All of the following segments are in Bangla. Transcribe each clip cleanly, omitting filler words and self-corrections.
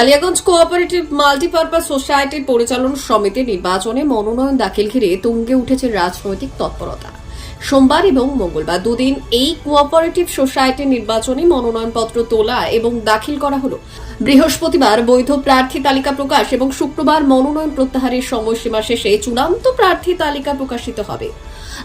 কালিয়াগঞ্জ কোঅপারেটিভ মাল্টিপারপাস সোসাইটির পরিচালন সমিতি নির্বাচনে মনোনয়ন দাখিল ঘিরে তুঙ্গে উঠেছে রাজনৈতিক তৎপরতা। সোমবার এবং মঙ্গলবার দুদিন এই কোঅপারেটিভ সোসাইটির নির্বাচনে মনোনয়নপত্র তোলা এবং দাখিল করা হলো। বৃহস্পতিবার বৈধ প্রার্থী তালিকা প্রকাশ এবং শুক্রবার মনোনয়ন প্রত্যাহারের সময়সীমা শেষে চূড়ান্ত প্রার্থী তালিকা প্রকাশিত হবে।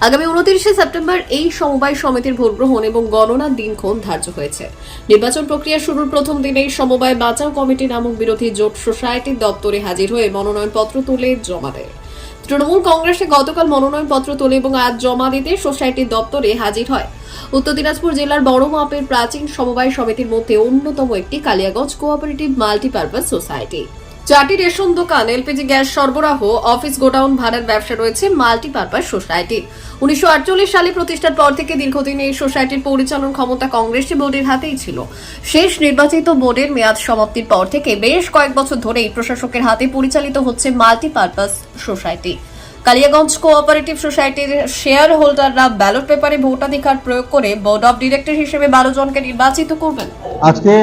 আগামী 29শে সেপ্টেম্বর এই সমবায় সমিতির ভোট গ্রহণ এবং গণনার দিনক্ষণ ধার্য হয়েছে। নির্বাচন প্রক্রিয়া শুরুর প্রথম দিনেই সমবায় বাঁচাও কমিটি নামক বিরোধী জোট সোসাইটির দপ্তরে হাজির হয়ে মনোনয়নপত্র তুলে জমা দেয়। তৃণমূল কংগ্রেসে গতকাল মনোনয়নপত্র তোলে এবং আজ জমা দিতে সোসাইটির দপ্তরে হাজির হয়। উত্তর দিনাজপুর জেলার বড় মাপের প্রাচীন সমবায় সমিতির মধ্যে অন্যতম একটি কালিয়াগঞ্জ কোঅপারেটিভ মাল্টিপারপাস সোসাইটি। 4টি রেশন দোকান, এলপিজি গ্যাস সরবরাহ, অফিস গোডাউন ভাড়ার ব্যবসা রয়েছে মাল্টিপারপাস সোসাইটির। 1948 সালে প্রতিষ্ঠার পর থেকে দীর্ঘদিন এই সোসাইটির পরিচালন ক্ষমতা কংগ্রেসি বোর্ডের হাতেই ছিল। শেষ নির্বাচিত বোর্ডের মেয়াদ সমাপ্তির পর থেকে বেশ কয়েক বছর ধরেই প্রশাসকের হাতে পরিচালিত হচ্ছে মাল্টিপারপাস সোসাইটি। কালিয়াগঞ্জ কোঅপারেটিভ সোসাইটির শেয়ার হোল্ডাররা ব্যালট পেপারে ভোটাধিকার প্রয়োগ করে বোর্ড অব ডিরেক্টর হিসেবে 12 জনকে নির্বাচিত করবেন। আজকে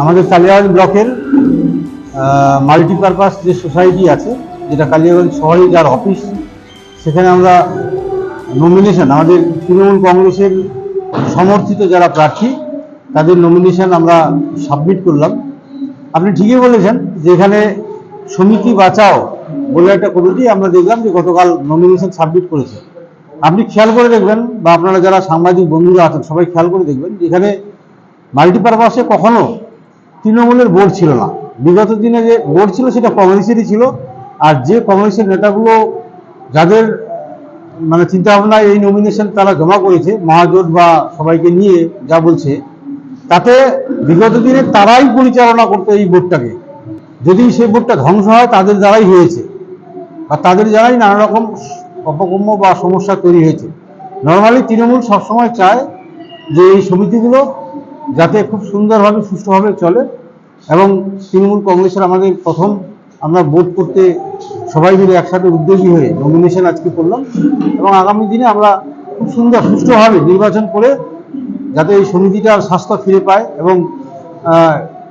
আমাদের কালিয়াগঞ্জ ব্লকের মাল্টিপারপাস যে সোসাইটি আছে, যেটা কালিয়াগঞ্জ শহরে যার অফিস, সেখানে আমরা নমিনেশন, আমাদের তৃণমূল কংগ্রেসের সমর্থিত যারা প্রার্থী তাদের নমিনেশন আমরা সাবমিট করলাম। আপনি ঠিকই বলেছেন যে এখানে সমিতি বাঁচাও বলে একটা কমিটি আমরা দেখলাম যে গতকাল নমিনেশন সাবমিট করেছে। আপনি খেয়াল করে দেখবেন, বা আপনারা যারা সাংবাদিক বন্ধুরা আছেন সবাই খেয়াল করে দেখবেন যে এখানে মাল্টিপারপাসে কখনো তৃণমূলের বোর্ড ছিল না। বিগত দিনে যে বোর্ড ছিল সেটা কংগ্রেসেরই ছিল। আর যে কংগ্রেসের নেতাগুলো যাদের মানে চিন্তা ভাবনায় এই নমিনেশন তারা জমা করেছে, মহাজোট বা সবাইকে নিয়ে যা বলছে, তাতে বিগত দিনে তারাই পরিচালনা করতো এই বোর্ডটাকে। যদি সেই বোর্ডটা ধ্বংস হয় তাদের দ্বারাই হয়েছে, আর তাদের দ্বারাই নানা রকম অপকর্ম বা সমস্যা তৈরি হয়েছে। নর্মালি তৃণমূল সবসময় চায় যে এই সমিতিগুলো যাতে খুব সুন্দরভাবে সুষ্ঠুভাবে চলে, এবং তৃণমূল কংগ্রেসের আমাদের প্রথম আমরা বোর্ড করতে সবাই মিলে একসাথে উদ্যোগী হয়ে নমিনেশন আজকে করলাম, এবং আগামী দিনে আমরা খুব সুন্দর সুষ্ঠুভাবে নির্বাচন করে যাতে এই সমিতিটার স্বাস্থ্য ফিরে পায় এবং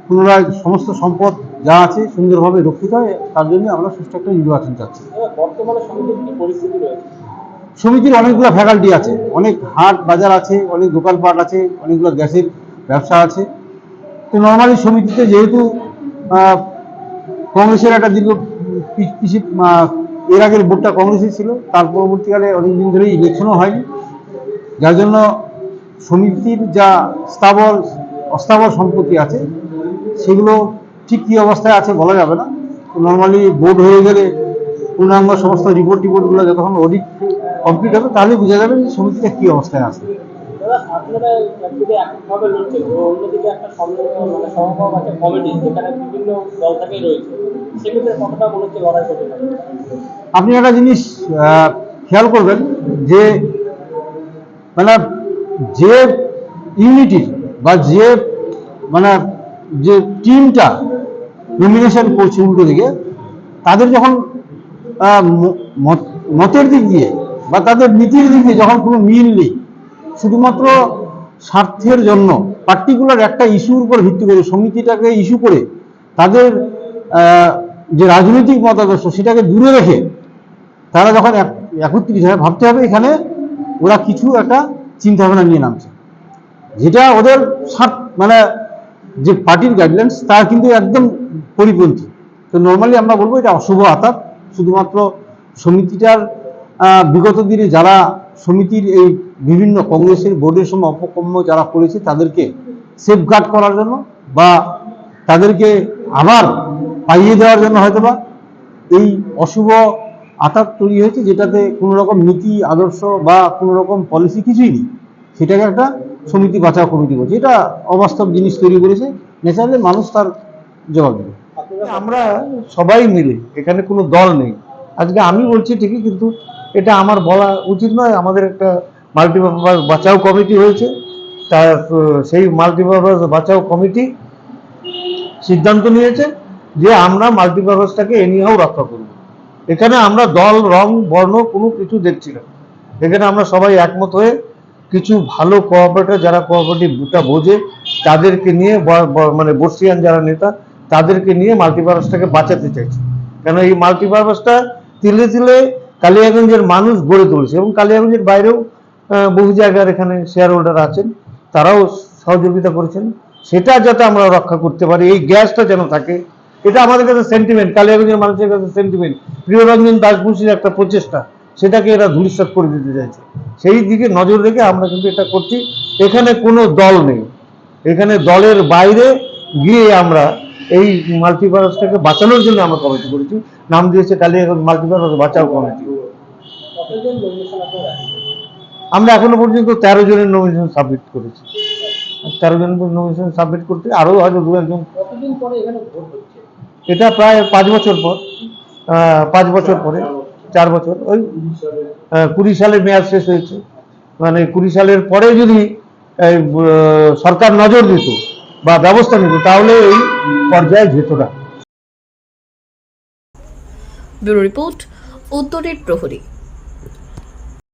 পুনরায় সমস্ত সম্পদ যা আছে সুন্দরভাবে রক্ষিত হয়, তার জন্য আমরা সুষ্ঠু একটা নির্বাচন চাচ্ছি। বর্তমানে সমিতির কি পরিস্থিতি রয়েছে? সমিতির অনেকগুলো ফ্যাকাল্টি আছে, অনেক হাট বাজার আছে, অনেক দোকানপাট আছে, অনেকগুলো গ্যাসের ব্যবসা আছে। তো নর্মালি সমিতিতে যেহেতু কংগ্রেসের একটা দীর্ঘ এর আগের বোর্ডটা কংগ্রেসের ছিল, তার পরবর্তীকালে অনেকদিন ধরেই ইলেকশনও হয়নি, যার জন্য সমিতির যা স্থাবর অস্থাবর সম্পত্তি আছে সেগুলো ঠিক কী অবস্থায় আছে বলা যাবে না। তো নর্মালি বোর্ড হয়ে গেলে পূর্ণাঙ্গ সমস্ত রিপোর্টগুলো যতক্ষণ অডিট কমপ্লিট হবে তাহলে বোঝা যাবে যে সমিতিটা কী অবস্থায় আছে। আপনারা একদিকে এককভাবে লড়ছেন, অন্যদিকে একটা সমবায় আছে কমিটি, যেখানে বিভিন্ন দল থেকে রয়েছে, সেক্ষেত্রে কতটা মনে হচ্ছে লড়াই করতে পারে? আপনি একটা জিনিস খেয়াল করবেন যে মানে যে ইউনিটির বা যে মানে যে টিমটা নমিনেশন করছে উল্টো দিকে, তাদের যখন মতের দিক দিয়ে বা তাদের নীতির দিক দিয়ে যখন কোনো মিল নেই, শুধুমাত্র স্বার্থের জন্য পার্টিকুলার একটা ইস্যুর উপর ভিত্তি করে সমিতিটাকে ইস্যু করে তাদের যে রাজনৈতিক মতাদর্শ সেটাকে দূরে রেখে তারা যখন একত্রিত হয়, ভাবতে হবে এখানে ওরা কিছু একটা চিন্তা ভাবনা নিয়ে নামছে, যেটা ওদের স্বার্থ মানে যে পার্টির গাইডলাইন্স তার কিন্তু একদম পরিপন্থী। তো নর্মালি আমরা বলবো এটা অশুভ আতাত। শুধুমাত্র সমিতিটার বিগত দিনে যারা সমিতির এই বিভিন্ন কংগ্রেসের বোর্ডের সময় অপকর্ম যারা করেছে তাদেরকে সেফগার্ড করার জন্য বা তাদেরকে আবার পাইয়ে দেওয়ার জন্য হয়তোবা এই অশুভ আতাত তৈরি হয়েছে, যেটাতে কোনো রকম নীতি আদর্শ বা কোনো রকম পলিসি কিছুই নেই। সেটাকে একটা সমিতি বাঁচাও কমিটি বলছে, এটা অবাস্তব জিনিস তৈরি করেছে। ন্যাচারালি মানুষ তার জবাব দেবে। আমরা সবাই মিলে, এখানে কোনো দল নেই। আজকে আমি বলছি ঠিকই, কিন্তু এটা আমার বলা উচিত নয়। আমাদের একটা মাল্টিপারপাস বাঁচাও কমিটি হয়েছে, তার সেই মাল্টিপারপাস বাঁচাও কমিটি সিদ্ধান্ত নিয়েছে যে আমরা মাল্টিপারপাসটাকে এনিহাও রক্ষা করব। এখানে আমরা দল, রং, বর্ণ কোনো কিছু দেখছি না। এখানে আমরা সবাই একমত হয়ে কিছু ভালো কোঅপারেটর যারা কোঅপারেটিভটা বোঝে তাদেরকে নিয়ে, মানে বর্ষিয়ান যারা নেতা তাদেরকে নিয়ে মাল্টিপারপাসটাকে বাঁচাতে চাইছি। কেন এই মাল্টিপারপাসটা তিলে তিলে কালিয়াগঞ্জের মানুষ গড়ে তুলেছে এবং কালিয়াগঞ্জের বাইরেও বহু জায়গার এখানে শেয়ার হোল্ডার আছেন, তারাও সহযোগিতা করেছেন। সেটা যাতে আমরা রক্ষা করতে পারি, এই গ্যাসটা যেন থাকে, এটা আমাদের কাছে সেন্টিমেন্ট, কালিয়াগঞ্জের মানুষের কাছে সেন্টিমেন্ট। প্রিয়রঞ্জন দাসবংশীর একটা প্রচেষ্টা, সেটাকে এরা ধূলিসাৎ করে দিতে চাইছে। সেই দিকে নজর রেখে আমরা কিন্তু এটা করছি। এখানে কোনো দল নেই, এখানে দলের বাইরে গিয়ে আমরা এই মাল্টিপারপাসটাকে বাঁচানোর জন্য আমরা কমিটি করেছি, নাম দিয়েছে কালিয়াগঞ্জ মাল্টিপারপাস বাঁচাও কমিটি। কতজন নমিনেশন আপনারা রাখছেন? আমরা এখনো পর্যন্ত 13 জনের নমিনেশন সাবমিট করেছি। 13 জনের নমিনেশন সাবমিট করতে আরো হয়তো 2-1 জন। কতদিন পরে এখানে ভোট হচ্ছে? এটা প্রায় 5 বছর পর, 5 বছর পরে, 4 বছর, ওই 20 সালে মেয়াদ শেষ হয়েছে। মানে 20 সালের পরে যদি সরকার নজর দিত বা ব্যবস্থা নিত তাহলে এই পর্যায়ে যেত না। ব্যুরো রিপোর্ট, উত্তরের প্রহরী।